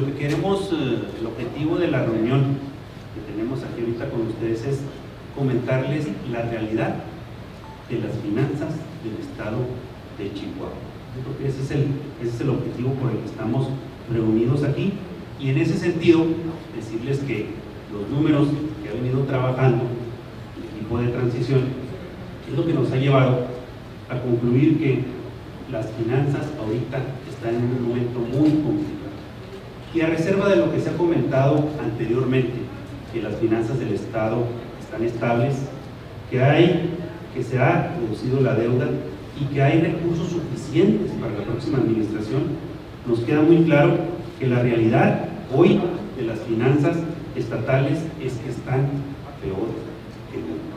lo que queremos, el objetivo de la reunión que tenemos aquí ahorita con ustedes es comentarles la realidad de las finanzas del estado de Chihuahua. Yo creo que ese es el objetivo por el que estamos reunidos aquí, y en ese sentido decirles que los números que ha venido trabajando el equipo de transición es lo que nos ha llevado a concluir que las finanzas ahorita están en un momento muy complicado, y a reserva de lo que se ha comentado anteriormente, que las finanzas del estado están estables, que se ha reducido la deuda y que hay recursos suficientes para la próxima administración, nos queda muy claro que la realidad hoy de las finanzas estatales es que están peor que nunca.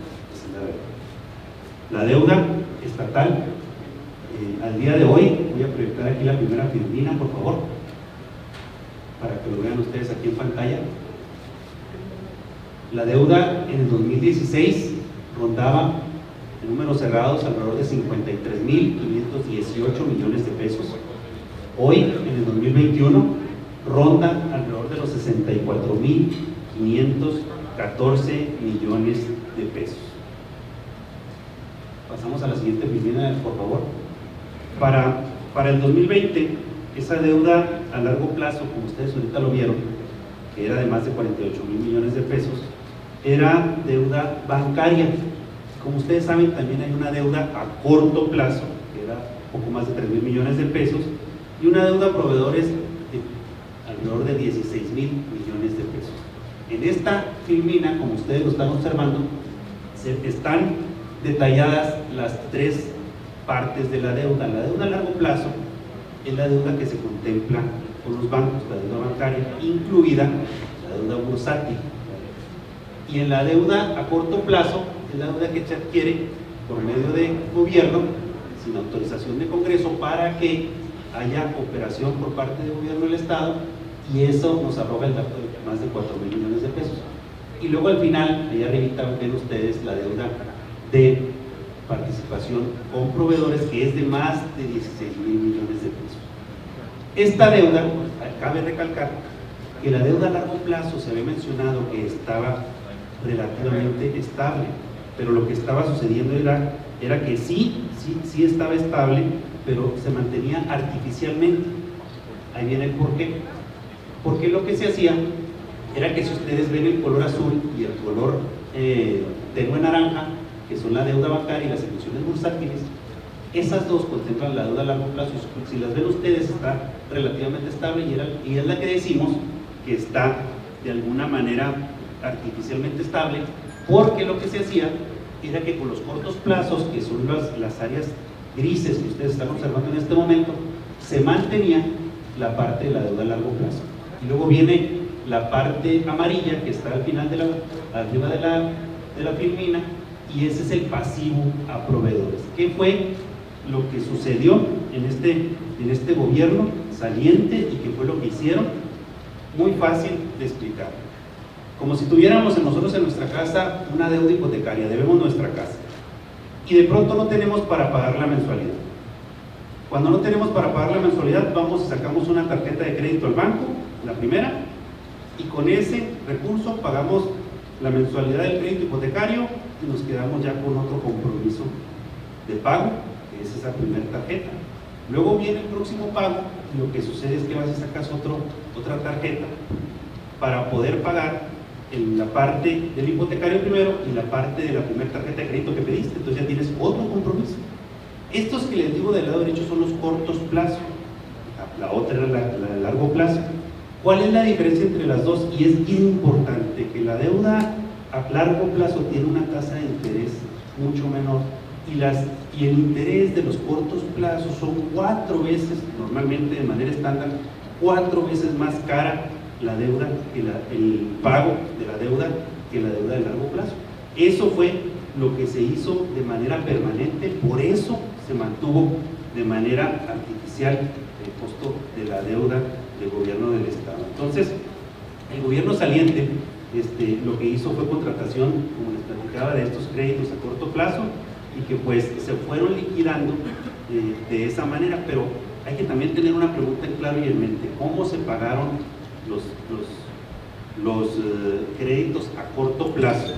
La deuda estatal, al día de hoy, voy a proyectar aquí la primera firmina, por favor, para que lo vean ustedes aquí en pantalla. La deuda en el 2016 rondaba en números cerrados alrededor de 53.518 millones de pesos. Hoy, en el 2021, ronda alrededor de los 64.514 millones de pesos. Pasamos a la siguiente firmina, por favor. Para el 2020, esa deuda a largo plazo, como ustedes ahorita lo vieron, que era de más de 48.000 millones de pesos, era deuda bancaria. Como ustedes saben, también hay una deuda a corto plazo, que era poco más de 3.000 millones de pesos, y una deuda a proveedores de alrededor de 16.000 millones de pesos. En esta filmina, como ustedes lo están observando, están detalladas las tres partes de la deuda. La deuda a largo plazo es la deuda que se contempla con los bancos, la deuda bancaria, incluida la deuda bursátil. Y en la deuda a corto plazo es la deuda que se adquiere por medio de gobierno, sin autorización de Congreso, para que haya operación por parte del gobierno del Estado, y eso nos arroja el dato de más de 4.000 millones de pesos. Y luego al final, ahí arribita ven ustedes la deuda de participación con proveedores, que es de más de 16.000 millones de pesos. Esta deuda, cabe recalcar que la deuda a largo plazo se había mencionado que estaba relativamente estable, pero lo que estaba sucediendo era que sí estaba estable, pero se mantenía artificialmente. Ahí viene el porqué. Porque lo que se hacía era que, si ustedes ven el color azul y el color tenue naranja, que son la deuda bancaria y las emisiones bursátiles, esas dos contemplan la deuda a largo plazo. Si las ven ustedes, está relativamente estable, y es la que decimos que está de alguna manera artificialmente estable, porque lo que se hacía era que con los cortos plazos, que son las áreas grises que ustedes están observando en este momento, se mantenía la parte de la deuda a largo plazo. Y luego viene la parte amarilla, que está al final arriba de la filmina, y ese es el pasivo a proveedores. ¿Qué fue lo que sucedió en este gobierno saliente y qué fue lo que hicieron? Muy fácil de explicar. Como si tuviéramos nosotros en nuestra casa una deuda hipotecaria, debemos nuestra casa, y de pronto no tenemos para pagar la mensualidad. Cuando no tenemos para pagar la mensualidad, vamos y sacamos una tarjeta de crédito al banco, la primera, y con ese recurso pagamos la mensualidad del crédito hipotecario y nos quedamos ya con otro compromiso de pago, que es esa primera tarjeta. Luego viene el próximo pago, y lo que sucede es que vas y sacas otra tarjeta para poder pagar en la parte del hipotecario primero y la parte de la primera tarjeta de crédito que pediste. Entonces ya tienes otro compromiso. Estos que les digo del lado derecho son los cortos plazos, la otra era la largo plazo. ¿Cuál es la diferencia entre las dos? Y es importante que la deuda a largo plazo tiene una tasa de interés mucho menor, y el interés de los cortos plazos son 4 veces, normalmente de manera estándar, 4 veces más cara la deuda, el pago de la deuda, que la deuda de largo plazo. Eso fue lo que se hizo de manera permanente, por eso se mantuvo de manera artificial el costo de la deuda del gobierno del Estado. Entonces, el gobierno saliente lo que hizo fue contratación, como les platicaba, de estos créditos a corto plazo, y que pues se fueron liquidando de esa manera. Pero hay que también tener una pregunta en claro y en mente: ¿cómo se pagaron créditos a corto plazo,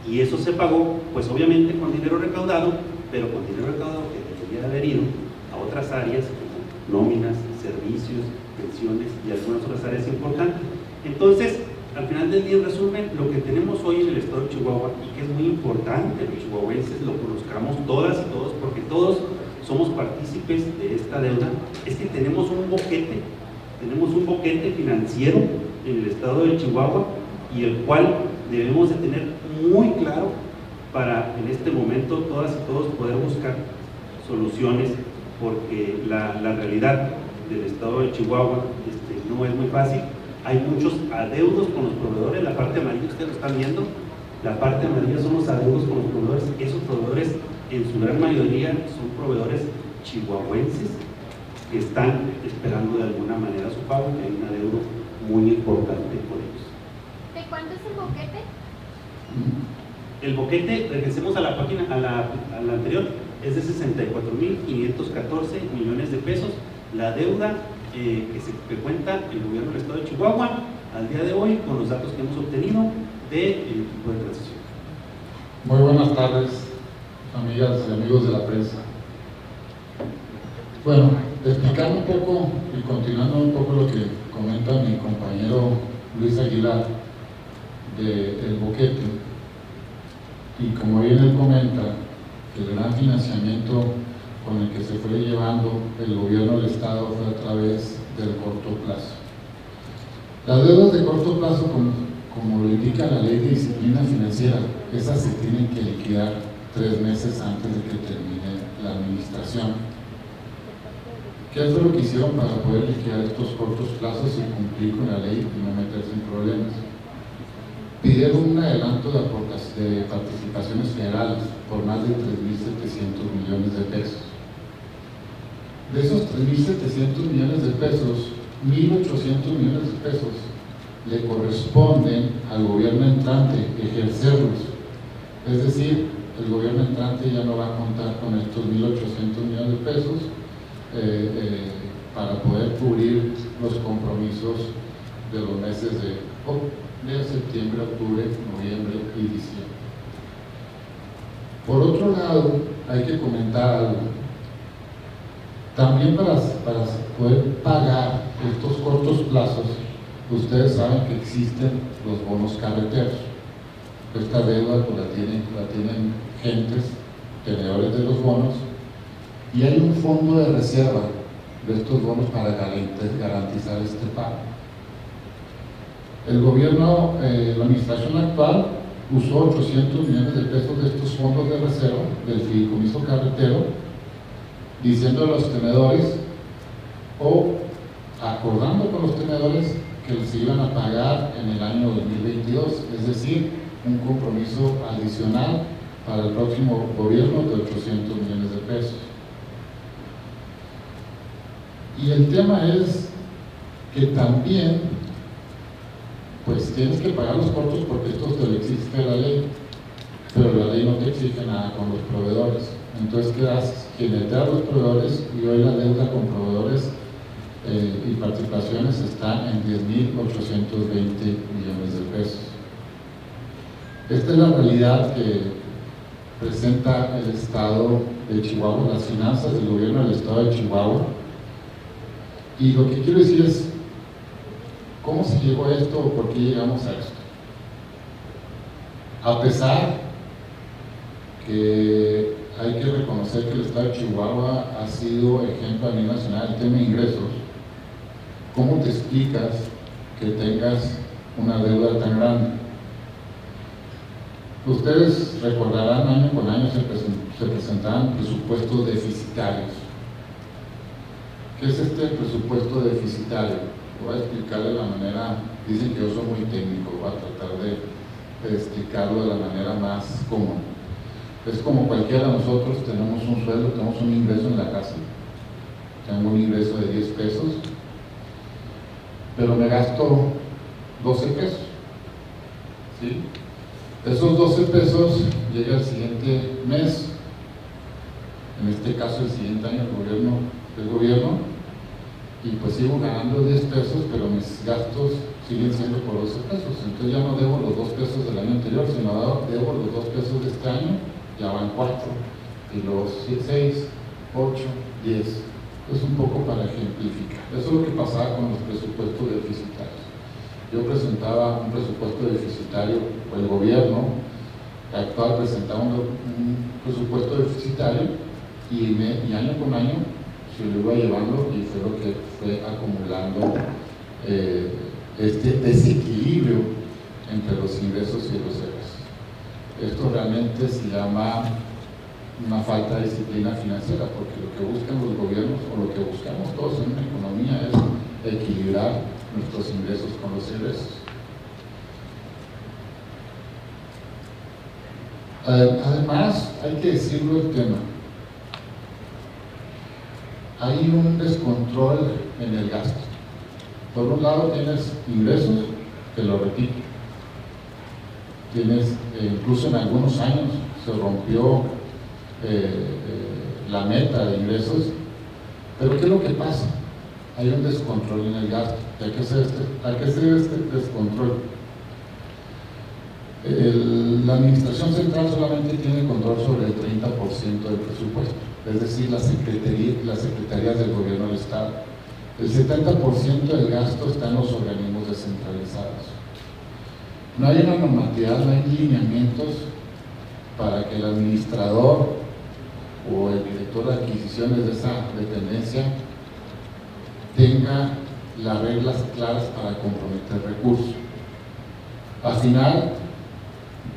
y eso se pagó pues obviamente con dinero recaudado, pero con dinero recaudado que debería haber ido a otras áreas como nóminas, servicios, pensiones y algunas otras áreas importantes. Entonces, al final del día, en resumen, lo que tenemos hoy en el estado de Chihuahua, y que es muy importante los chihuahuenses lo conozcamos todas y todos, porque todos somos partícipes de esta deuda, es que tenemos un boquete financiero en el estado de Chihuahua, y el cual debemos de tener muy claro para en este momento todas y todos poder buscar soluciones, porque la realidad del estado de Chihuahua no es muy fácil. Hay muchos adeudos con los proveedores. La parte amarilla, ustedes lo están viendo, la parte amarilla son los adeudos con los proveedores. Esos proveedores, en su gran mayoría, son proveedores chihuahuenses que están esperando de alguna manera su pago, que hay un adeudo muy importante por ellos. ¿De cuánto es el boquete? El boquete, regresemos a la página, a la anterior, es de 64.514 millones de pesos. La deuda que cuenta el gobierno del estado de Chihuahua al día de hoy, con los datos que hemos obtenido del equipo de transición. Muy buenas tardes, amigas y amigos de la prensa. Bueno, explicando un poco y continuando un poco lo que comenta mi compañero Luis Aguilar del boquete, y como bien él comenta, el gran financiamiento con el que se fue llevando el gobierno del estado fue a través del corto plazo. Las deudas de corto plazo, como lo indica la ley de disciplina financiera, esas se tienen que liquidar 3 meses antes de que termine la administración. ¿Qué fue lo que hicieron para poder liquidar estos cortos plazos y cumplir con la ley y no meterse en problemas? Pidieron un adelanto de participaciones federales por más de 3.700 millones de pesos. De esos 3.700 millones de pesos, 1.800 millones de pesos le corresponden al gobierno entrante ejercerlos. Es decir, el gobierno entrante ya no va a contar con estos 1.800 millones de pesos para poder cubrir los compromisos de los meses de septiembre, octubre, noviembre y diciembre. Por otro lado, hay que comentar algo. También para poder pagar estos cortos plazos, ustedes saben que existen los bonos carreteros. Esta deuda pues, la tienen gentes, tenedores de los bonos, y hay un fondo de reserva de estos bonos para garantizar este pago. El gobierno, la administración actual, usó 800 millones de pesos de estos fondos de reserva del fideicomiso carretero, diciendo a los tenedores o acordando con los tenedores que les iban a pagar en el año 2022, es decir, un compromiso adicional para el próximo gobierno de 800 millones de pesos. Y el tema es que también pues tienes que pagar los cortos porque esto te lo exige la ley, pero la ley no te exige nada con los proveedores. Entonces quedas jinetear a los proveedores, y hoy la deuda con proveedores y participaciones está en 10.820 millones de pesos. Esta es la realidad que presenta el estado de Chihuahua, las finanzas del gobierno del estado de Chihuahua. Y lo que quiero decir es, ¿cómo se llegó a esto o por qué llegamos a esto? A pesar que hay que reconocer que el estado de Chihuahua ha sido ejemplo a nivel nacional en tema de ingresos, ¿cómo te explicas que tengas una deuda tan grande? Ustedes recordarán, año con año se presentaban presupuestos deficitarios. ¿Qué es este presupuesto deficitario? Voy a explicarlo de la manera, dicen que yo soy muy técnico, voy a tratar de explicarlo de la manera más común. Es como cualquiera de nosotros, tenemos un sueldo, tenemos un ingreso en la casa, tengo un ingreso de 10 pesos, pero me gasto 12 pesos, ¿sí? Esos 12 pesos llega el siguiente mes, en este caso el siguiente año el gobierno, y pues sigo ganando 10 pesos, pero mis gastos siguen siendo por 12 pesos. Entonces ya no debo los 2 pesos del año anterior, sino debo los 2 pesos de este año, ya van 4, y los 6, 8, 10. Es un poco para ejemplificar. Eso es lo que pasaba con los presupuestos deficitarios. Yo presentaba un presupuesto deficitario, o el gobierno actual presentaba un presupuesto deficitario, y año con año se lo iba llevando, y fue lo que fue acumulando este desequilibrio entre los ingresos y los egresos. Esto realmente se llama una falta de disciplina financiera, porque lo que buscan los gobiernos, o lo que buscamos todos en una economía, es equilibrar nuestros ingresos con los egresos. Además, hay que decirlo el tema, hay un descontrol en el gasto. Por un lado tienes ingresos, te lo repito, tienes, incluso en algunos años se rompió la meta de ingresos, pero ¿qué es lo que pasa? Hay un descontrol en el gasto. ¿A qué se debe este descontrol? La administración central solamente tiene control sobre el 30% del presupuesto, es decir, las secretarías del gobierno del Estado. El 70% del gasto está en los organismos descentralizados. No hay una normatividad, no hay lineamientos para que el administrador o el director de adquisiciones de esa dependencia tenga las reglas claras para comprometer recursos. Al final,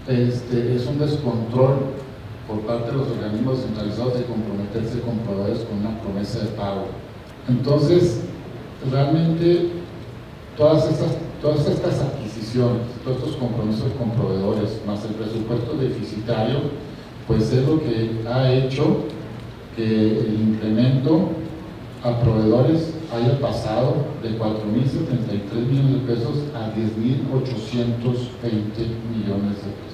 es un descontrol por parte de los organismos descentralizados de comprometerse con proveedores con una promesa de pago. Entonces, realmente todas estas adquisiciones, todos estos compromisos con proveedores, más el presupuesto deficitario, pues es lo que ha hecho que el incremento a proveedores haya pasado de 4.073 millones de pesos a 10.820 millones de pesos.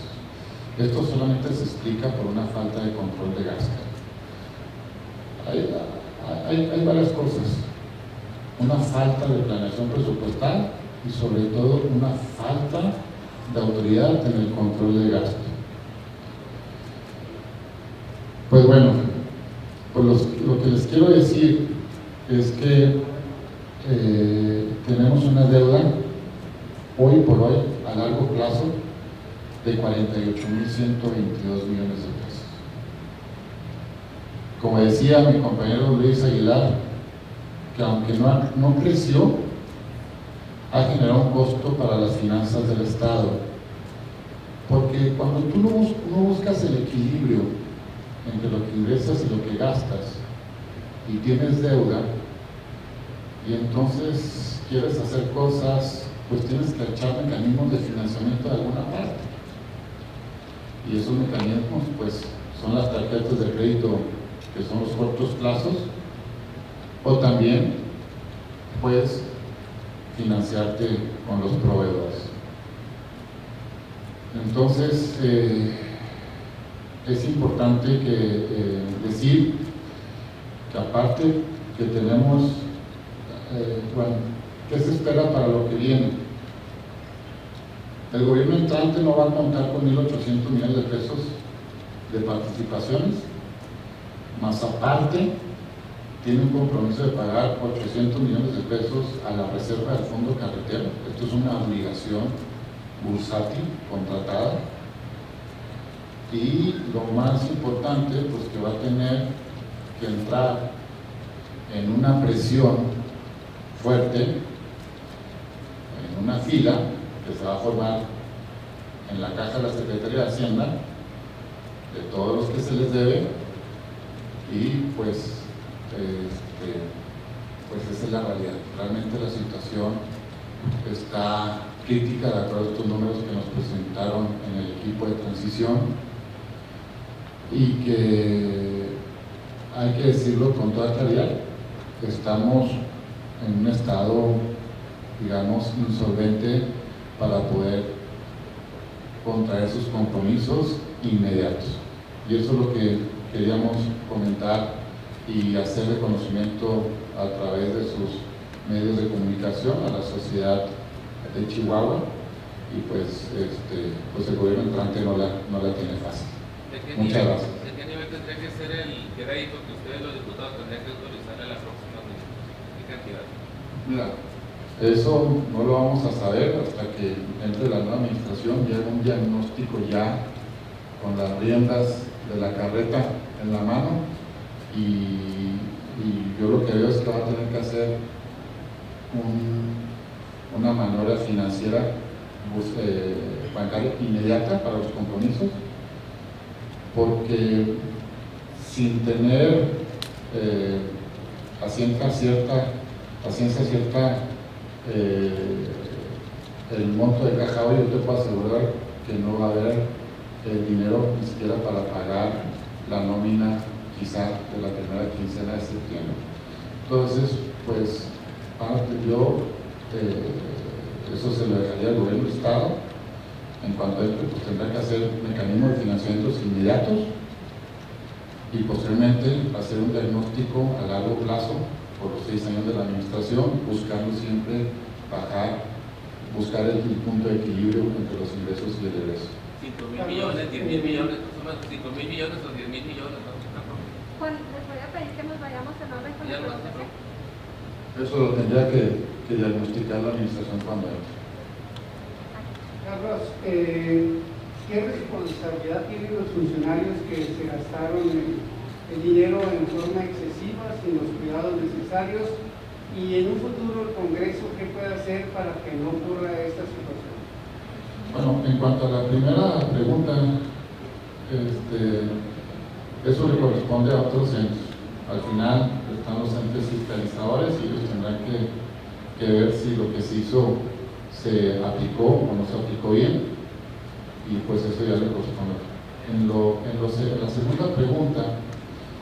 Esto solamente se explica por una falta de control de gasto. Hay varias cosas. Una falta de planeación presupuestal y sobre todo una falta de autoridad en el control de gasto. Pues bueno, pues lo que les quiero decir es que tenemos una deuda hoy por hoy a largo plazo de 48.122 millones de pesos. Como decía mi compañero Luis Aguilar, que aunque no creció, ha generado un costo para las finanzas del Estado, porque cuando tú no buscas el equilibrio entre lo que ingresas y lo que gastas, y tienes deuda, y entonces quieres hacer cosas, pues tienes que echar mecanismos de financiamiento de alguna parte, y esos mecanismos pues son las tarjetas de crédito, que son los cortos plazos, o también puedes financiarte con los proveedores. Entonces es importante decir que aparte que tenemos, ¿qué se espera para lo que viene? El gobierno entrante no va a contar con 1.800 millones de pesos de participaciones, más aparte tiene un compromiso de pagar 800 millones de pesos a la reserva del fondo carretero. Esto es una obligación bursátil contratada, y lo más importante, pues que va a tener que entrar en una presión fuerte, en una fila que se va a formar en la caja de la Secretaría de Hacienda de todos los que se les debe, y pues esa es la realidad. Realmente la situación está crítica de acuerdo a estos números que nos presentaron en el equipo de transición, y que hay que decirlo con toda claridad, estamos en un estado, digamos, insolvente para poder contraer sus compromisos inmediatos. Y eso es lo que queríamos comentar y hacer reconocimiento a través de sus medios de comunicación, a la sociedad de Chihuahua, y pues el gobierno entrante no la tiene fácil. Muchas gracias. ¿De qué nivel tendría que ser el crédito que ustedes los diputados tendrían que autorizar en la próxima ¿qué cantidad? Mira, eso no lo vamos a saber hasta que entre la nueva administración y haga un diagnóstico ya con las riendas de la carreta en la mano, y yo lo que veo es que va a tener que hacer una maniobra financiera bancaria inmediata para los compromisos, porque sin tener a ciencia cierta el monto de caja hoy, yo te puedo asegurar que no va a haber dinero ni siquiera para pagar la nómina quizá de la primera quincena de septiembre. Entonces, pues yo eso se lo dejaría al gobierno del Estado. En cuanto a esto, pues tendrá que hacer mecanismos de financiamientos inmediatos y posteriormente hacer un diagnóstico a largo plazo por los 6 años de la administración, buscando siempre buscar el punto de equilibrio entre los ingresos y el egreso. 5.000 millones, 10.000 millones, 5.000 millones o 10.000 millones, ¿no? Juan, les voy a pedir que nos vayamos en orden con la pregunta. Eso lo tendría que diagnosticar la administración cuando entre. Carlos, ¿qué responsabilidad tienen los funcionarios que se gastaron el dinero en forma excesiva, sin los cuidados necesarios? Y en un futuro el Congreso, ¿qué puede hacer para que no ocurra esta situación? Bueno, en cuanto a la primera pregunta, eso le corresponde a otros entes. Al final están los entes fiscalizadores y ellos tendrán que ver si lo que se hizo se aplicó o no se aplicó bien, y pues eso ya le corresponde. En la segunda pregunta,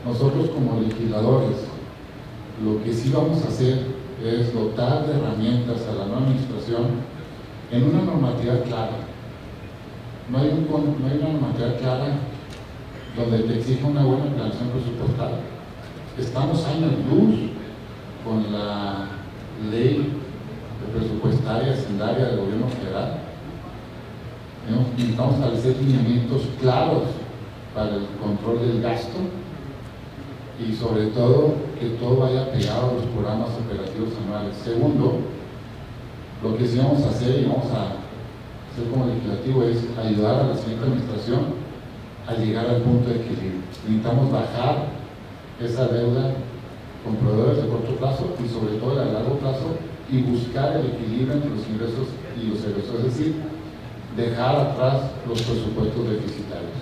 nosotros como legisladores, lo que sí vamos a hacer es dotar de herramientas a la nueva administración en una normatividad clara. No hay una normatividad clara donde te exija una buena planeación presupuestal. Estamos años luz con la ley presupuestaria hacendaria del gobierno federal. Necesitamos establecer lineamientos claros para el control del gasto y sobre todo que todo vaya pegado a los programas operativos anuales. Segundo, lo que sí vamos a hacer y vamos a hacer como legislativo es ayudar a la siguiente administración a llegar al punto de equilibrio. Necesitamos bajar esa deuda con proveedores de corto plazo y sobre todo a largo plazo, y buscar el equilibrio entre los ingresos y los egresos, es decir, dejar atrás los presupuestos deficitarios.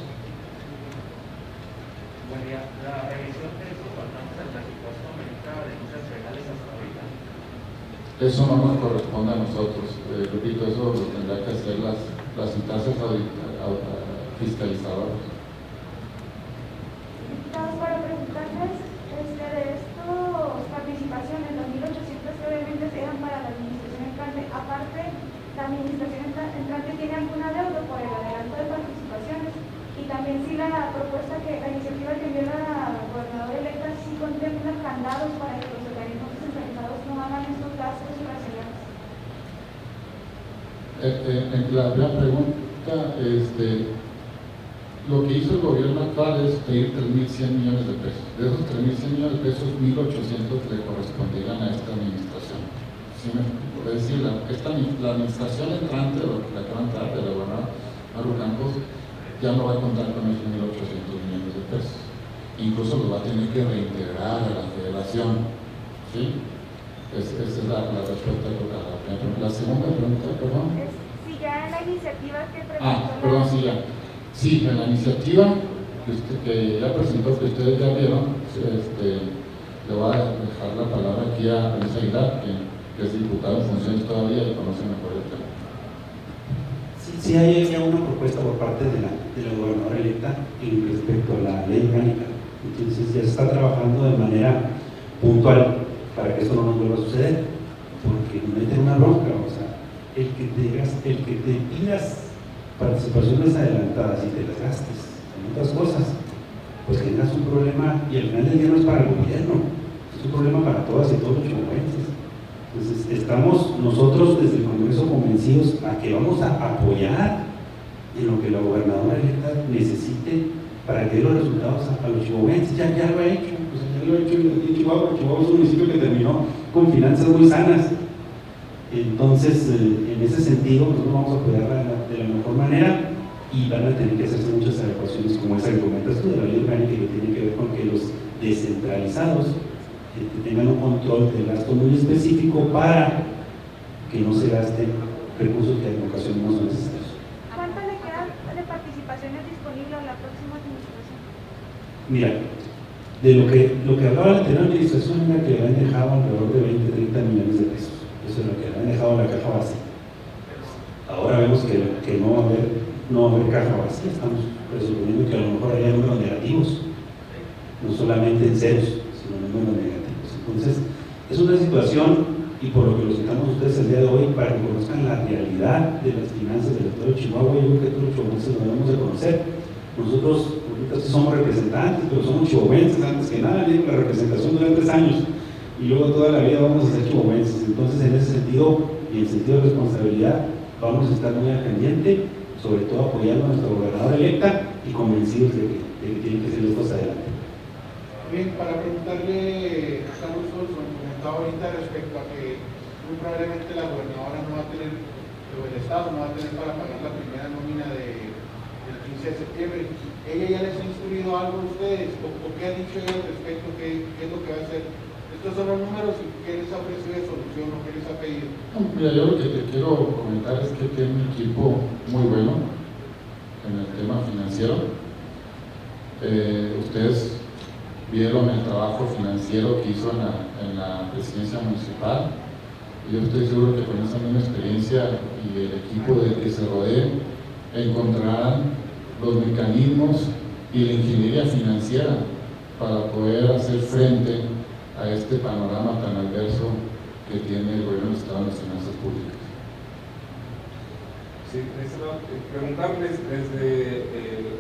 Buen día. La revisión de esos faltantes del presupuesto aumenta denuncias legales hasta ahorita. Eso no nos corresponde a nosotros, repito, eso lo tendrá que hacer las instancias fiscalizadoras. Diputados, para preguntarles de estos participaciones, los 1.800 que obviamente se dejan para la administración entrante, aparte, la administración entrante tiene alguna deuda por el adelanto de participaciones, y también si la propuesta la iniciativa que envió la gobernadora electa sí contempla candados para que los organismos descentralizados no hagan estos gastos irracionales. En la primera pregunta, lo que hizo el gobierno actual es pedir 3.100 millones de pesos. De esos 3.100 millones de pesos, 1.800 le corresponderían a esta administración. ¿Sí me explico? Es decir, la administración entrante, la que va a entrar de la gobernadora Maru Campos, ya no va a contar con esos 1.800 millones de pesos. Incluso los va a tener que reintegrar a la federación. ¿Sí? Esa es la respuesta a la primera pregunta. La segunda pregunta, perdón. Si ya en la iniciativa que presentó perdón, sí, ya. Sí, en la iniciativa que ya presentó, que ustedes ya vieron, le voy a dejar la palabra aquí a Luis Aguilar, que es diputado en funciones todavía y conoce mejor el tema. Sí, hay ya una propuesta por parte de la gobernadora electa en respecto a la ley orgánica. Entonces ya se está trabajando de manera puntual para que eso no nos vuelva a suceder, porque nos meten una bronca. O sea, el que te pidas participaciones adelantadas y te las gastes en otras cosas, pues generas un problema, y al final del día no es para el gobierno, es un problema para todas y todos los chihuahuenses. Entonces, estamos nosotros desde el Congreso convencidos a que vamos a apoyar en lo que la gobernadora electa necesite para que dé los resultados a los chihuahuenses. Ya lo ha hecho, ya lo ha hecho en Chihuahua. Chihuahua es un municipio que terminó con finanzas muy sanas. Entonces, en ese sentido, nosotros vamos a apoyarla de la mejor manera y van a tener que hacerse muchas adecuaciones como esa que comentas tú de la ley orgánica, que tiene que ver con que los descentralizados tengan un control del gasto muy específico para que no se gasten recursos que en ocasiones no son necesarios. ¿Cuánto le queda de participaciones disponible a la próxima administración? Mira, de lo que hablaba la anterior administración era que le habían dejado alrededor de 20-30 millones de pesos. Eso es lo que le habían dejado en la caja vacía. Ahora vemos que no va a haber caja vacía. Estamos presuponiendo que a lo mejor haya números negativos, no solamente en ceros, sino números negativos. Entonces, es una situación, y por lo que los citamos a ustedes el día de hoy, para que conozcan la realidad de las finanzas del estado de Chihuahua. Yo creo que todos los chihuahuenses lo debemos de conocer. Nosotros, ahorita sí somos representantes, pero somos chihuahuenses antes que nada, la representación dura 3 años, y luego toda la vida vamos a ser chihuahuenses. Entonces, en ese sentido, y en sentido de responsabilidad, vamos a estar muy al pendiente, sobre todo apoyando a nuestra gobernadora electa y convencidos de que tienen que ser las cosas adelante. Bien, para preguntarle a Carlos Olson, comentaba ahorita respecto a que muy probablemente la gobernadora no va a tener, o el Estado no va a tener para pagar la primera nómina del 15 de septiembre. ¿Ella ya les ha instruido algo a ustedes? ¿O qué ha dicho ella al respecto? ¿Qué es lo que va a hacer? Estos son los números y qué les ha ofrecido de solución o qué les ha pedido. Mira, yo lo que te quiero comentar es que tiene un equipo muy bueno en el tema financiero. Ustedes vieron el trabajo financiero que hizo en la presidencia municipal. Yo estoy seguro que con esa misma experiencia y el equipo del que se rodee encontrarán los mecanismos y la ingeniería financiera para poder hacer frente a este panorama tan adverso que tiene el gobierno del Estado en las finanzas públicas. Sí, preguntarles desde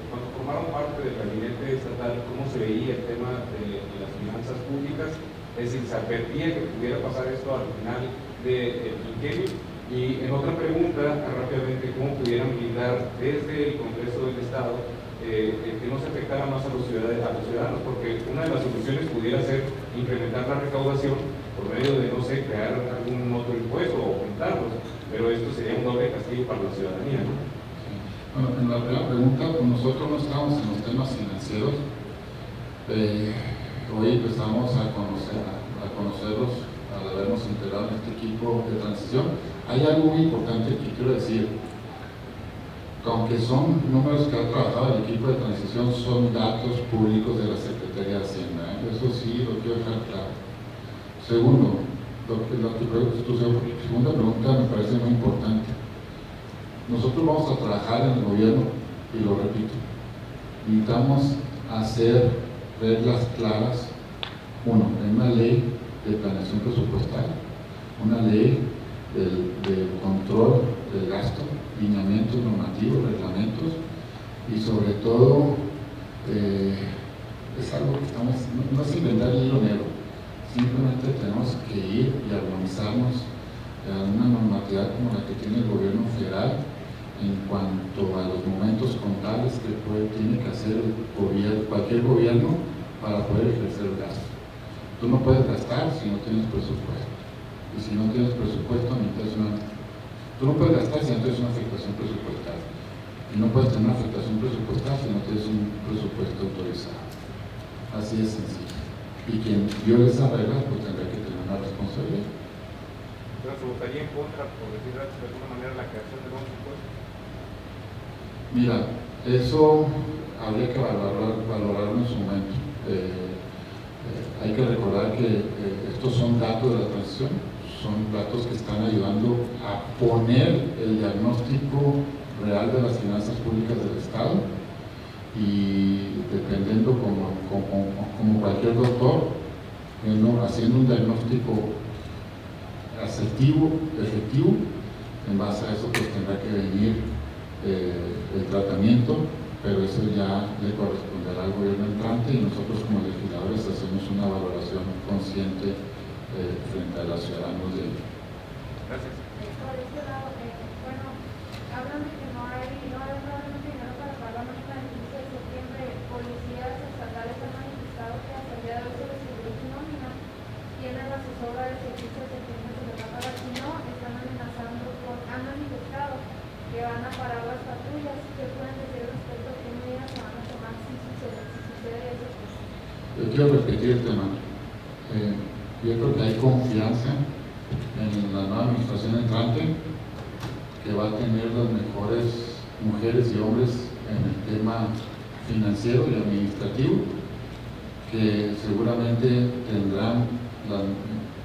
cuando formaron parte del gabinete estatal, ¿cómo se veía el tema de las finanzas públicas? Es decir, ¿se advertía que pudiera pasar esto al final del quinquenio? Y en otra pregunta, rápidamente, ¿cómo pudieran blindar desde el Congreso del Estado que no se afectara más a los ciudadanos? Porque una de las soluciones pudiera ser incrementar la recaudación por medio de, no sé, crear algún otro impuesto o aumentarlos, pero esto sería un doble castigo para la ciudadanía, ¿no? Bueno, en la primera pregunta, pues nosotros no estamos en los temas financieros. Hoy empezamos a conocerlos al habernos integrado en este equipo de transición. Hay algo muy importante que quiero decir, que aunque son números que ha trabajado el equipo de transición, son datos públicos de la Secretaría de Hacienda, ¿eh? Eso sí lo quiero dejar claro. Segundo, tu segunda pregunta me parece muy importante. Nosotros vamos a trabajar en el gobierno, y lo repito, necesitamos hacer reglas claras, en una ley de planeación presupuestal, una ley de control del gasto, lineamientos normativos, reglamentos, y sobre todo es algo que no es inventar el hilo negro. Simplemente tenemos que ir y armonizarnos a una normatividad como la que tiene el gobierno federal en cuanto a los momentos contables que tiene que hacer cualquier gobierno para poder ejercer el gasto. Tú no puedes gastar si no tienes presupuesto. Y si no tienes presupuesto, tú no puedes gastar si no tienes una afectación presupuestal. Y no puedes tener una afectación presupuestal si no tienes un presupuesto autorizado. Así es sencillo. Y quien viole esa regla, pues tendrá que tener una responsabilidad. Pero se votaría en contra, por decirlo de alguna manera, la creación de nuevos impuestos. Mira, eso habría que valorarlo en su momento. Hay que recordar que estos son datos de la transición, son datos que están ayudando a poner el diagnóstico real de las finanzas públicas del Estado, y dependiendo como cualquier doctor, haciendo un diagnóstico asertivo, efectivo, en base a eso pues tendrá que venir el tratamiento, pero eso ya le corresponderá al gobierno entrante, y nosotros como legisladores hacemos una valoración consciente frente a los ciudadanos de... Gracias. Por este lado, bueno, hablan de que no hay realmente dinero para pagar la nómina del 15 de septiembre. Policías estatales han manifestado que hasta el día de hoy se recibió su nómina. Tienen la zozobra del 15 de septiembre se les va a pagar. Si no, están amenazando, han manifestado que van a parar las patrullas. ¿Qué pueden decir respecto a qué medidas se van a tomar si sucede eso? Yo quiero repetir el tema. Yo creo que hay confianza en la nueva administración entrante, que va a tener las mejores mujeres y hombres en el tema financiero y administrativo, que seguramente tendrán las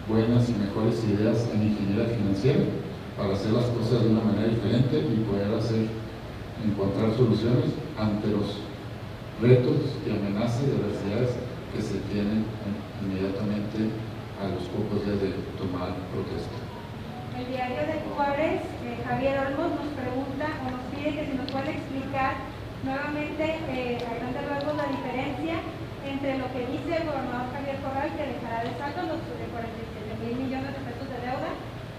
buenas y mejores ideas en ingeniería financiera para hacer las cosas de una manera diferente y poder encontrar soluciones ante los retos y amenazas y adversidades que se tienen inmediatamente a los pocos días de tomar protesta. El diario de Juárez, Javier Olmos nos pregunta o nos pide que se nos pueda explicar nuevamente a grandes rasgos la diferencia entre lo que dice el gobernador Javier Corral, que dejará de saldo los de 47,000 millones de pesos de deuda,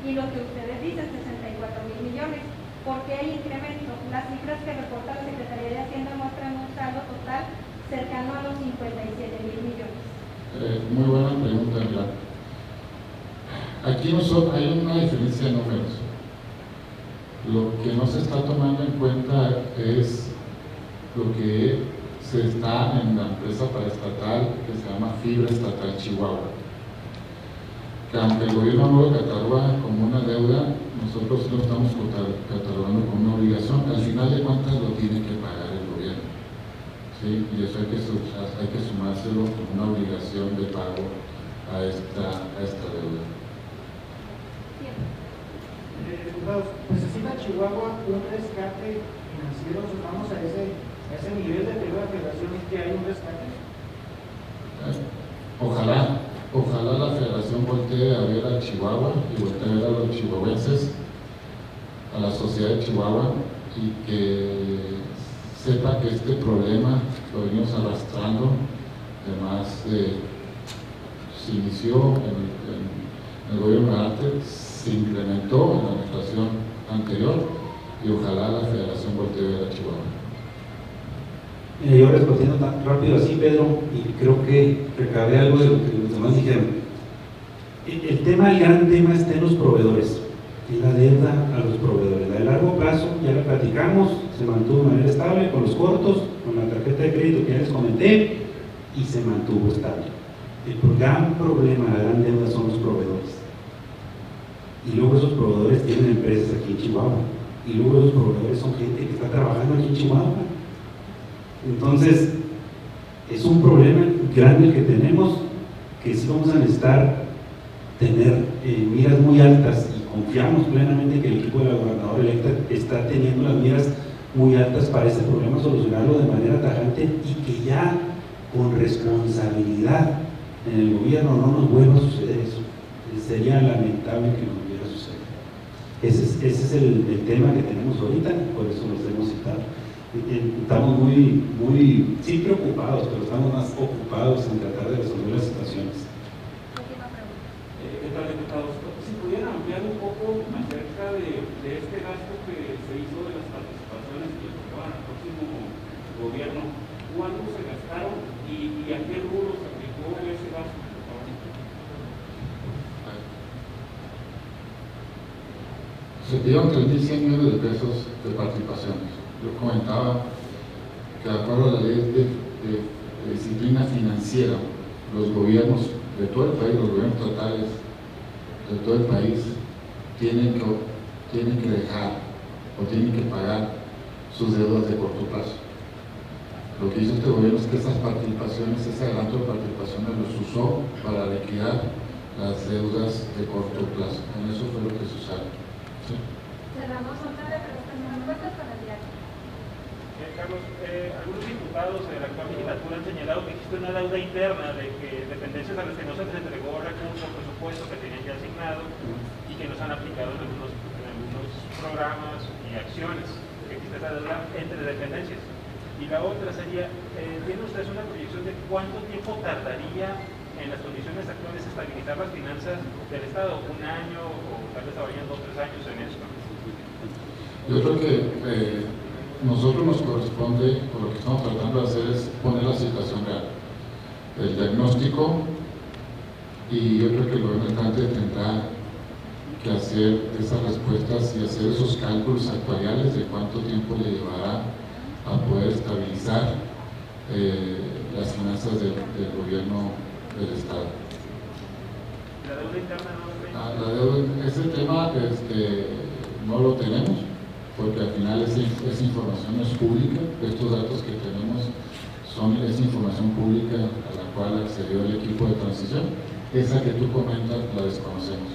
y lo que ustedes dicen, 64,000 millones. ¿Por qué el incremento? Las cifras que reporta la Secretaría de Hacienda muestran un saldo total cercano a los 57,000 millones. Muy buena pregunta, mira. Aquí hay una diferencia de números. Lo que no se está tomando en cuenta es lo que se está en la empresa paraestatal que se llama Fibra Estatal Chihuahua. Que aunque el gobierno no lo cataloga como una deuda, nosotros lo estamos catalogando como una obligación. Al final de cuentas lo tiene que pagar el gobierno. ¿Sí? Y eso hay que sumárselo como una obligación de pago a esta deuda. ¿Necesita Chihuahua un rescate financiero? ¿Vamos a ese nivel de la federación que hay un rescate? Ojalá la federación voltee a ver a Chihuahua y voltee a ver a los chihuahuenses, a la sociedad de Chihuahua, y que sepa que este problema lo venimos arrastrando. Además, se inició en el gobierno de arte, se incrementó en la administración anterior, y ojalá la federación voltee a ver a Chihuahua. Yo respondiendo tan rápido así, Pedro, y creo que recabé algo de lo que los demás dijeron. El gran tema está en los proveedores, en la deuda a los proveedores. La de largo plazo, ya la platicamos, se mantuvo de manera estable, con los cortos, con la tarjeta de crédito que ya les comenté, y se mantuvo estable. El gran problema, la gran deuda son los proveedores. Y luego esos proveedores tienen empresas aquí en Chihuahua, y luego esos proveedores son gente que está trabajando aquí en Chihuahua. Entonces, es un problema grande el que tenemos, que sí vamos a necesitar tener miras muy altas, y confiamos plenamente que el equipo de la gobernadora electa está teniendo las miras muy altas para este problema, solucionarlo de manera tajante, y que ya con responsabilidad en el gobierno no nos vuelva a suceder eso. Sería lamentable que nos volviera a suceder. Ese es el tema que tenemos ahorita, por eso los hemos citado. Estamos muy sí preocupados, pero estamos más ocupados en tratar de resolver las situaciones. Última pregunta. ¿Qué tal, diputados? Si pudieran ampliar un poco acerca de este gasto que se hizo de las participaciones que tocaban al próximo gobierno, ¿cuánto se gastaron y a qué rubro se aplicó ese gasto? Se pidieron 3.100 millones de pesos de participaciones. Yo comentaba que de acuerdo a la ley de disciplina financiera, los gobiernos de todo el país, los gobiernos estatales de todo el país, tienen que dejar o tienen que pagar sus deudas de corto plazo. Lo que hizo este gobierno es que esas participaciones, ese adelanto de participaciones los usó para liquidar las deudas de corto plazo. En eso fue lo que se usaron. ¿Sí? Cerramos otra de preguntas para el diario. Carlos, algunos diputados de la actual legislatura han señalado que existe una deuda interna de que dependencias a las que no se les entregó recursos o presupuesto que tenían ya asignado y que nos han aplicado en algunos programas y acciones. Que existe esa deuda entre dependencias. Y la otra sería, ¿tienen ustedes una proyección de cuánto tiempo tardaría en las condiciones actuales estabilizar las finanzas del Estado, un año o tal vez vayan 2 o 3 años en esto. Yo creo que nosotros nos corresponde, o lo que estamos tratando de hacer es poner la situación real, el diagnóstico, y yo creo que el gobierno entrante tendrá que hacer esas respuestas y hacer esos cálculos actuariales de cuánto tiempo le llevará a poder estabilizar las finanzas del gobierno del Estado. La deuda interna no La deuda, ese tema no lo tenemos, porque al final esa información no es pública. Estos datos que tenemos es información pública a la cual accedió el equipo de transición. Esa que tú comentas la desconocemos.